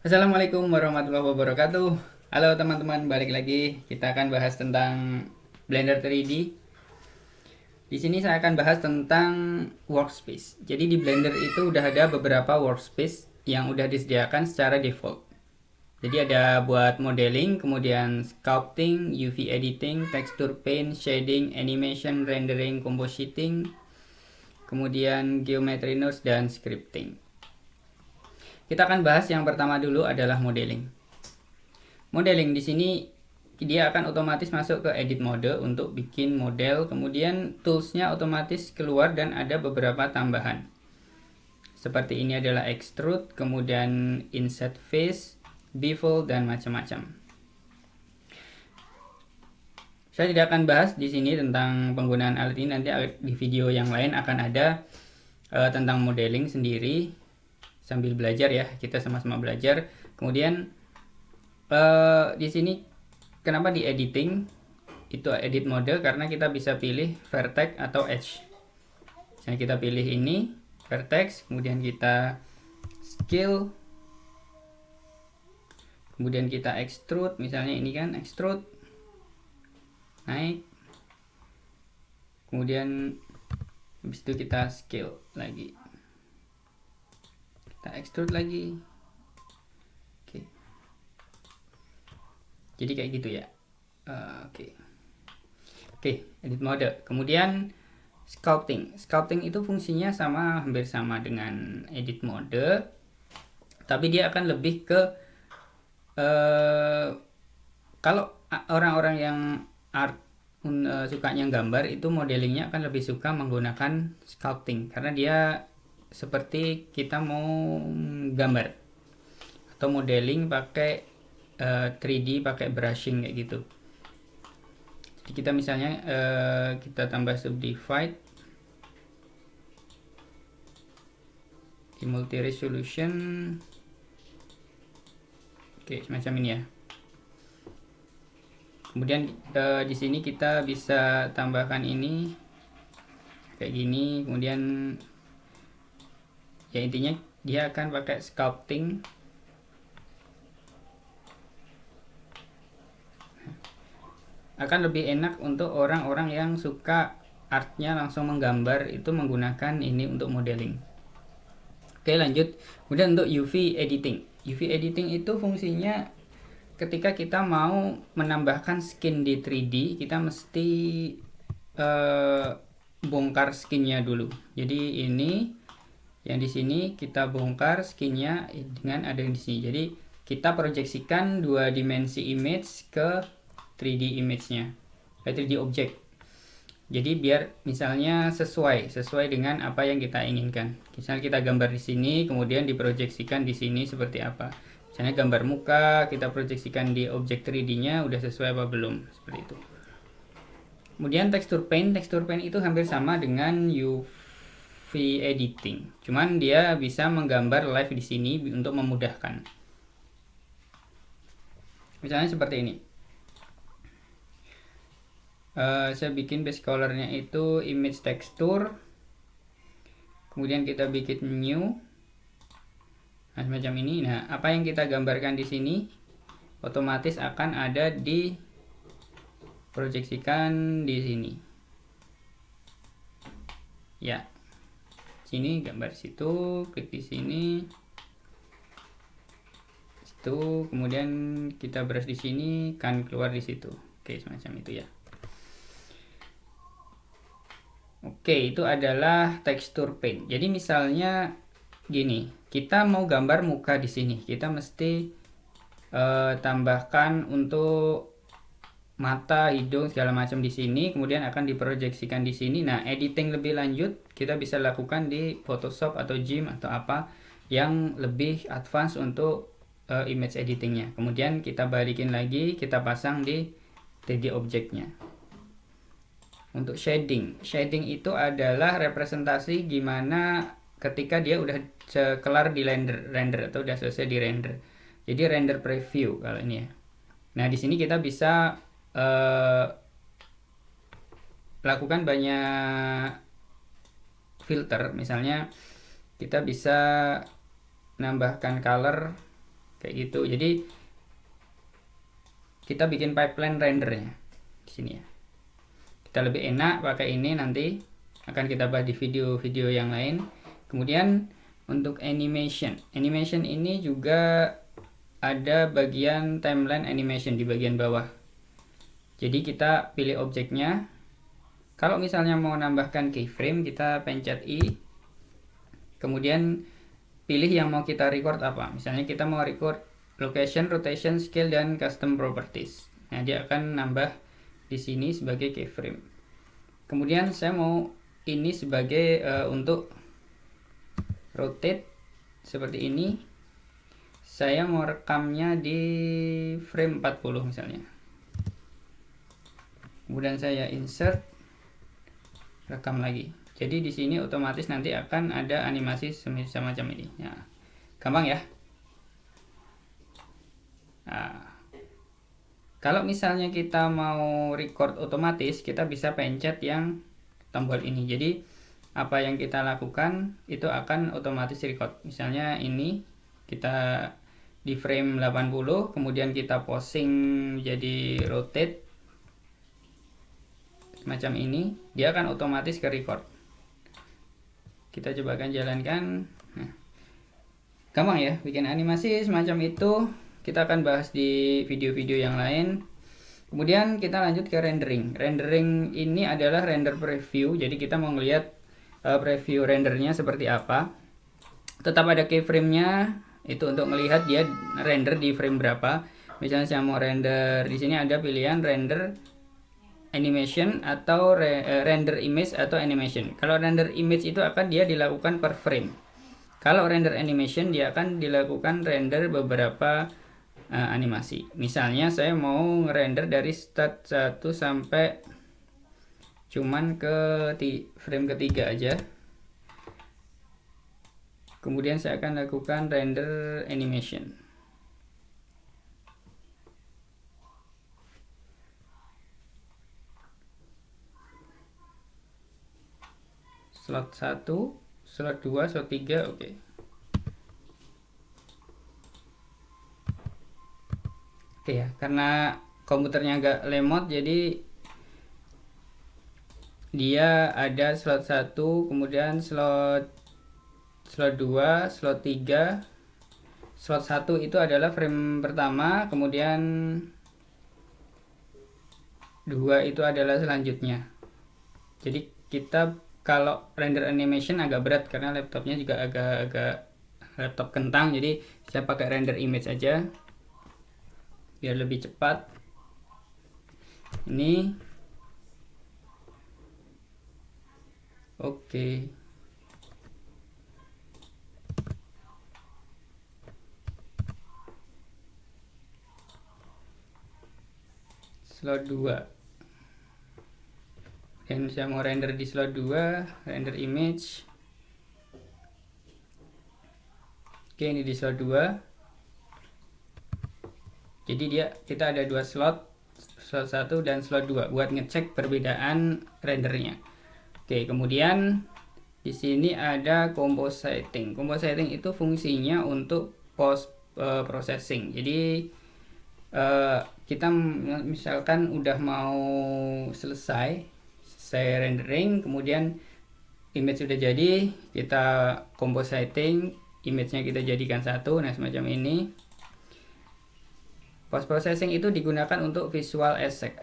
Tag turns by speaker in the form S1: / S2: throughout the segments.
S1: Assalamualaikum warahmatullahi wabarakatuh. Halo teman-teman, balik lagi. Kita akan bahas tentang Blender 3D. Di sini saya akan bahas tentang workspace. Jadi di Blender itu udah ada beberapa workspace yang udah disediakan secara default. Jadi ada buat modeling, kemudian sculpting, UV editing, texture paint, shading, animation, rendering, compositing, kemudian geometry nodes dan scripting. Kita akan bahas yang pertama dulu adalah modeling. Modeling di sini dia akan otomatis masuk ke edit mode untuk bikin model, kemudian toolsnya otomatis keluar dan ada beberapa tambahan. Seperti ini adalah extrude, kemudian insert face, bevel dan macam-macam. Saya tidak akan bahas di sini tentang penggunaan alat ini, nanti di video yang lain akan ada tentang modeling sendiri sambil belajar ya, kita sama-sama belajar. Kemudian di sini kenapa di editing itu edit mode, karena kita bisa pilih vertex atau edge. Misalnya kita pilih ini vertex, kemudian kita scale, kemudian kita extrude, misalnya ini kan extrude, naik, kemudian habis itu kita scale lagi, kita extrude lagi. Jadi kayak gitu ya. Oke, edit mode. Kemudian sculpting itu fungsinya hampir sama dengan edit mode, tapi dia akan lebih ke kalau orang-orang yang art sukanya gambar, itu modelingnya akan lebih suka menggunakan sculpting karena dia seperti kita mau gambar atau modeling pakai 3D pakai brushing kayak gitu. Jadi kita misalnya kita tambah subdivide di multi resolution, oke, semacam ini ya. Kemudian di sini kita bisa tambahkan ini kayak gini. Kemudian ya intinya dia akan pakai sculpting. Akan lebih enak untuk orang-orang yang suka artnya langsung menggambar, itu menggunakan ini untuk modeling. Oke, lanjut. Kemudian untuk UV editing. UV editing itu fungsinya ketika kita mau menambahkan skin di 3D, kita mesti bongkar skinnya dulu. Jadi ini yang di sini kita bongkar skinnya dengan ada di sini. Jadi kita proyeksikan dua dimensi image ke 3D image-nya, 3D object. Jadi biar misalnya sesuai dengan apa yang kita inginkan. Misalnya kita gambar di sini, kemudian diproyeksikan di sini seperti apa. Misalnya gambar muka, kita proyeksikan di objek 3D-nya udah sesuai apa belum, seperti itu. Kemudian texture paint itu hampir sama dengan UV editing. Cuman dia bisa menggambar live di sini untuk memudahkan. Misalnya seperti ini. Saya bikin base colornya itu image texture, kemudian kita bikin new, nah semacam ini. Nah, apa yang kita gambarkan di sini otomatis akan ada di proyeksikan di sini ya. Sini gambar situ, klik di sini situ, kemudian kita brush di sini kan keluar di situ. Oke, semacam itu ya. Oke, itu adalah texture paint. Jadi misalnya gini, kita mau gambar muka di sini, kita mesti tambahkan untuk mata, hidung, segala macam di sini, kemudian akan diproyeksikan di sini. Nah, editing lebih lanjut kita bisa lakukan di Photoshop atau GIMP atau apa yang lebih advance untuk image editingnya. Kemudian kita balikin lagi, kita pasang di 3D objeknya. Untuk shading itu adalah representasi gimana ketika dia udah kelar di render atau udah selesai di render. Jadi render preview kalau ini ya. Nah, di sini kita bisa lakukan banyak filter. Misalnya kita bisa menambahkan color kayak gitu. Jadi kita bikin pipeline rendernya di sini ya. Kita lebih enak pakai ini, nanti akan kita bahas di video-video yang lain. Kemudian untuk animation ini juga ada bagian timeline animation di bagian bawah. Jadi kita pilih objeknya. Kalau misalnya mau nambahkan keyframe, kita pencet I, kemudian pilih yang mau kita record apa. Misalnya kita mau record location, rotation, scale, dan custom properties. Nah, dia akan nambah di sini sebagai keyframe. Kemudian saya mau ini sebagai untuk rotate seperti ini. Saya mau rekamnya di frame 40 misalnya. Kemudian saya insert, rekam lagi. Jadi di sini otomatis nanti akan ada animasi semacam ini. Nah, gampang ya. Nah, kalau misalnya kita mau record otomatis, kita bisa pencet yang tombol ini. Jadi apa yang kita lakukan itu akan otomatis record. Misalnya ini kita di frame 80, kemudian kita posing jadi rotate macam ini, dia akan otomatis ke record. Kita coba akan jalankan. Nah, gampang ya bikin animasi semacam itu. Kita akan bahas di video-video yang lain. Kemudian kita lanjut ke rendering. Rendering ini adalah render preview. Jadi kita mau ngelihat preview rendernya seperti apa. Tetap ada keyframe-nya, itu untuk melihat dia render di frame berapa. Misalnya saya mau render, di sini ada pilihan render animation atau render image atau animation. Kalau render image itu akan dia dilakukan per frame. Kalau render animation dia akan dilakukan render beberapa animasi. Misalnya saya mau render dari start 1 sampai cuman ke frame ketiga aja. Kemudian saya akan lakukan render animation. Slot 1, slot 2, slot 3, oke. Oke ya, karena komputernya agak lemot, jadi dia ada slot 1, kemudian slot 2, slot 3. Slot 1 itu adalah frame pertama, kemudian 2 itu adalah selanjutnya. Jadi kita kalau render animation agak berat karena laptopnya juga agak laptop kentang, jadi saya pakai render image aja biar lebih cepat. Ini oke. Slot 2. Dan saya mau render di slot 2, render image. Oke, ini di slot 2. Jadi kita ada dua slot 1 dan slot 2 buat ngecek perbedaan rendernya. Oke, kemudian di sini ada compositing. Compositing itu fungsinya untuk post processing. Jadi kita misalkan udah mau selesai rendering, kemudian image sudah jadi, kita compositing, image-nya kita jadikan satu. Nah, semacam ini. Post processing itu digunakan untuk visual effect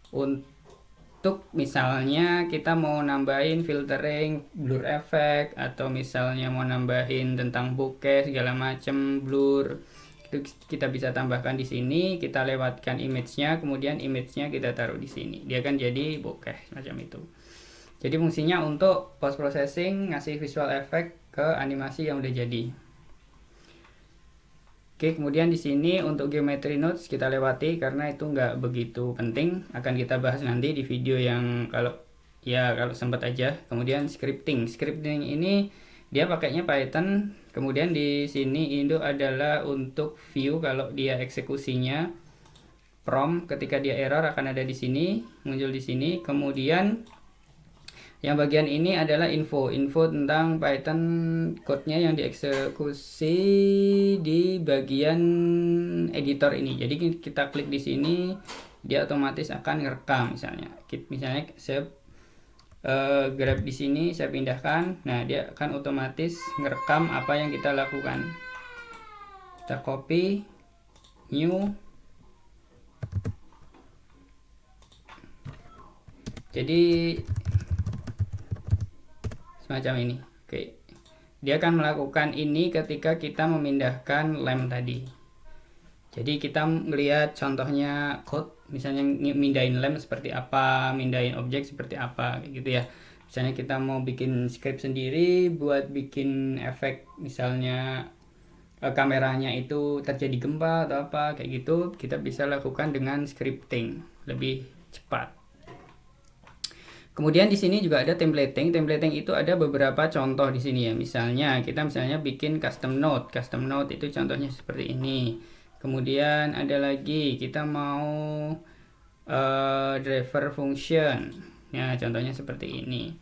S1: untuk misalnya kita mau nambahin filtering, blur effect, atau misalnya mau nambahin tentang bokeh segala macam, blur, itu kita bisa tambahkan di sini. Kita lewatkan image-nya, kemudian image-nya kita taruh di sini, dia akan jadi bokeh macam itu. Jadi fungsinya untuk post processing, ngasih visual effect ke animasi yang udah jadi. Oke, kemudian di sini untuk geometry nodes kita lewati karena itu nggak begitu penting, akan kita bahas nanti di video yang kalau sempat aja. Kemudian scripting ini dia pakainya Python. Kemudian di sini Indo adalah untuk view kalau dia eksekusinya. Prompt ketika dia error akan ada di sini, muncul di sini. Kemudian Yang bagian ini adalah info tentang Python code-nya yang dieksekusi di bagian editor ini. Jadi kita klik di sini, dia otomatis akan ngerekam misalnya. Misalnya saya grab di sini, saya pindahkan. Nah, dia akan otomatis ngerekam apa yang kita lakukan. Kita copy, new. Jadi semacam ini. Oke, dia akan melakukan ini ketika kita memindahkan lem tadi. Jadi kita melihat contohnya code, misalnya mindahin lem seperti apa, mindahin objek seperti apa, kayak gitu ya. Misalnya kita mau bikin script sendiri buat bikin efek, misalnya kameranya itu terjadi gempa atau apa kayak gitu, kita bisa lakukan dengan scripting lebih cepat. Kemudian di sini juga ada templating. Templating itu ada beberapa contoh di sini ya. Misalnya kita bikin custom node. Custom node itu contohnya seperti ini. Kemudian ada lagi kita mau driver function. Ya, contohnya seperti ini.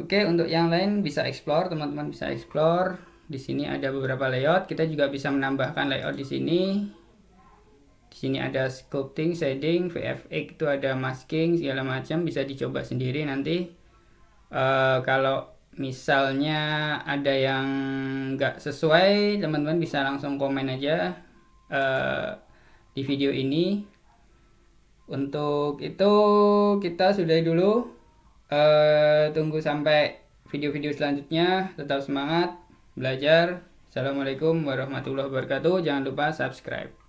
S1: Oke, untuk yang lain bisa explore, teman-teman bisa explore. Di sini ada beberapa layout. Kita juga bisa menambahkan layout di sini. Di sini ada sculpting, shading, VFX itu ada masking segala macam, bisa dicoba sendiri nanti. Kalau misalnya ada yang nggak sesuai, teman-teman bisa langsung komen aja di video ini. Untuk itu kita sudahi dulu. Tunggu sampai video-video selanjutnya. Tetap semangat belajar. Assalamualaikum warahmatullahi wabarakatuh. Jangan lupa subscribe.